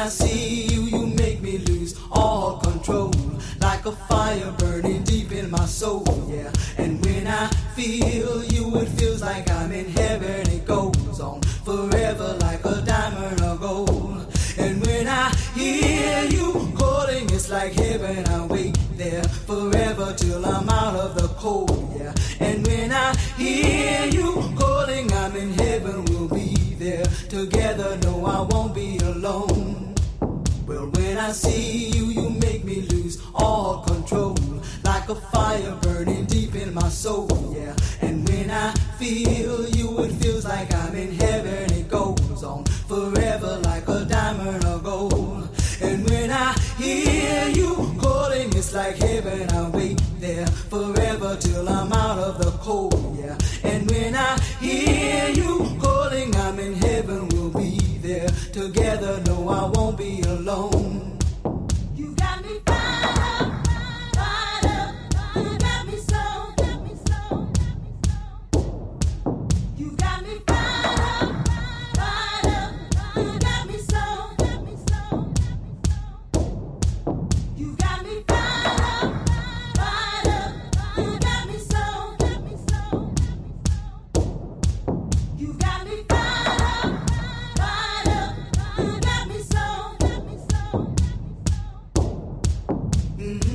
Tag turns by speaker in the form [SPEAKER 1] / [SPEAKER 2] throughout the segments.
[SPEAKER 1] I see you, you make me lose all control. Like a fire burning deep in my soul, yeah. And when I feel you, it feels like I'm in heaven. It goes on forever like a diamond or gold. And when I hear you calling, it's like heaven. I wait there forever till I'm out of the cold, yeah. And when I hear you calling, I'm in heaven. We'll be there together. No, I won't be alone. Well, when I see you, you make me lose all control. Like a fire burning deep in my soul, yeah. And when I feel you, it feels like I'm in heaven. It goes on forever like a diamond or gold. And when I hear you calling, it's like heaven. I wait there forever till I'm out of the cold, yeah. And when I hear you calling, I'm in heaven. We'll be there together. No, I won't be alone. You got me fired up, fired up. You got me so, got me so, got me so. You got me fired up, fired up. You got me so, got me so, got me so. You got me fired up, fired up. You got me so, got me so, got me so. You got me fired up, fired up. You got me so, got me so. You got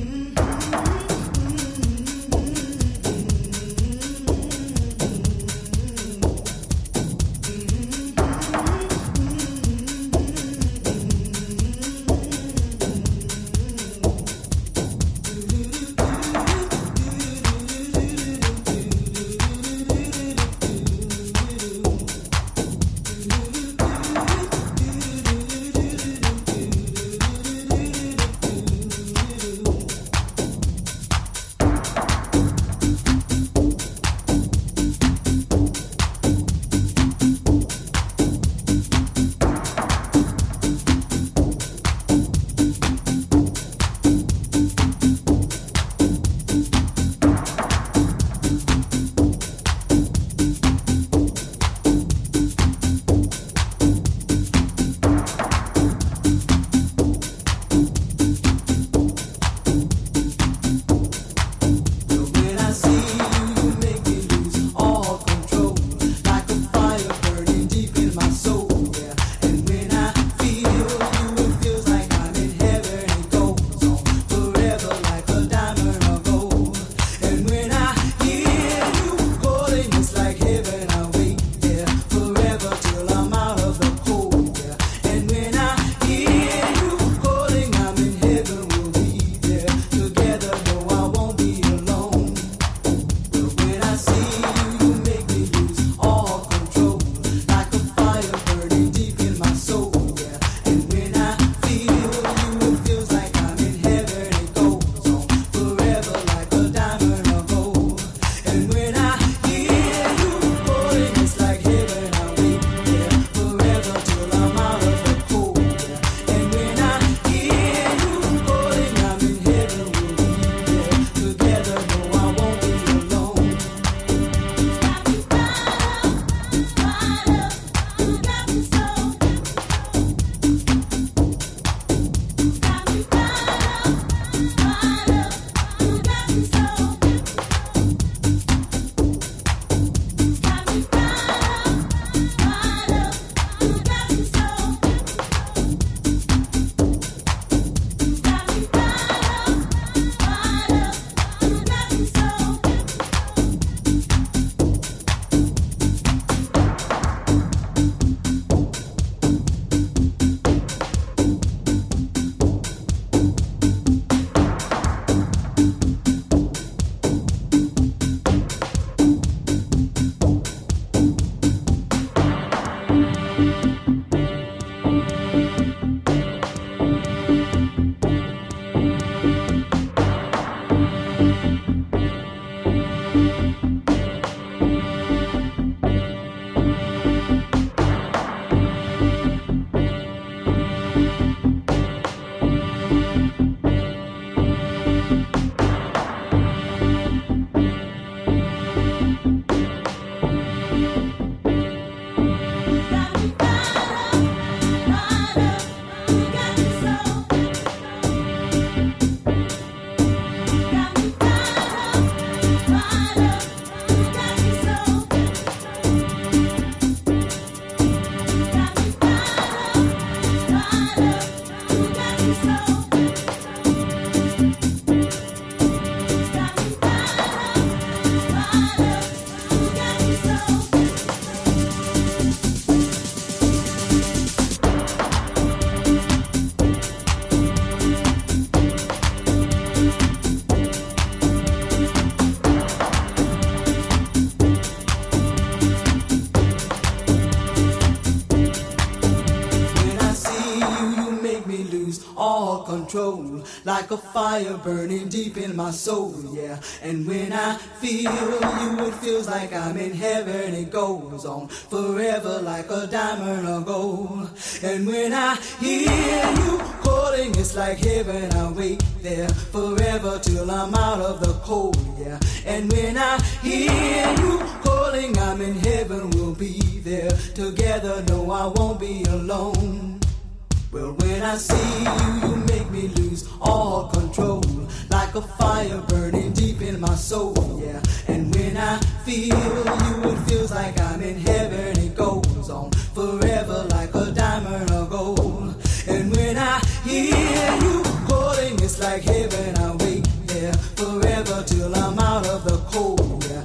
[SPEAKER 1] like a fire burning deep in my soul, yeah. And when I feel you, it feels like I'm in heaven. It goes on forever like a diamond or gold. And when I hear you calling, it's like heaven. I wait there forever till I'm out of the cold, yeah. And when I hear you calling, I'm in heaven. We'll be there together. No, I won't be alone. Well, when I see you, you make me lose all control, like a fire burning deep in my soul, yeah. And when I feel you, it feels like I'm in heaven. It goes on forever like a diamond or gold. And when I hear you calling, it's like heaven. I wait there forever till I'm out of the cold, yeah.